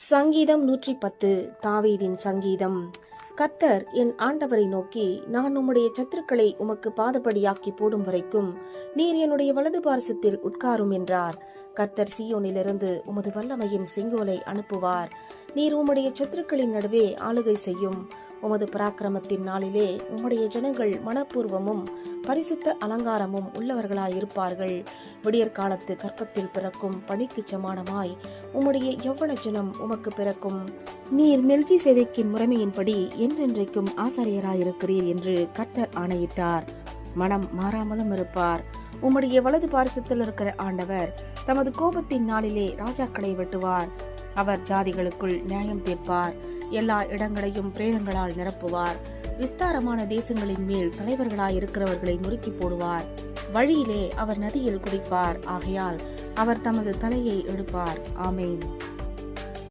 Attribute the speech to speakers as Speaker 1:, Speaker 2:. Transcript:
Speaker 1: சங்கீதம் 110. தாவீதின் சங்கீதம். கர்த்தர் என் ஆண்டவரை நோக்கி, நான் உம்முடைய சத்துருக்களை உமக்கு பாதபடியாக்கி போடும் வரைக்கும் நீர் என்னுடைய வலது பாரசத்தில் உட்காரும் என்றார். கர்த்தர் சீயோனிலிருந்து உமது வல்லமையின் செங்கோலை அனுப்புவார். நீர் உம்முடைய சத்துருக்களின் நடுவே ஆளுகை செய்யும். உமது பராக்கிரமத்தின் நாளிலே உம்முடைய ஜனங்கள் மனப்பூர்வமும் பரிசுத்த அலங்காரமும் உள்ளவர்களாயிருப்பார்கள். விடியற் காலத்து கற்பத்தில் பிறக்கும் பணிக்கு சமானமாய் உம்முடைய யௌவன ஜனம் உமக்கு பிறக்கும். நீர் மெல்கிசேதேக்கின் முறைமையின்படி என்றென்றைக்கும் ஆசாரியராயிருக்கிறீர் என்று கர்த்தர் ஆணையிட்டார். மனம் மாறாமலும் இருப்பார். உம்முடைய வலது பாரசத்தில் இருக்கிற ஆண்டவர் தமது கோபத்தின் நாளிலே ராஜாக்களை வெட்டுவார். அவர் ஜாதிகளுக்குள் நியாயம் தீர்ப்பார். எல்லா இடங்களையும் பிரேதங்களால் நிரப்புவார். விஸ்தாரமான தேசங்களின் மேல் தலைவர்களாய் இருக்கிறவர்களை நொறுக்கி போடுவார். வழியிலே அவர் நதியில் குடிப்பார். ஆகையால் அவர் தமது தலையை எடுப்பார். ஆமேன்.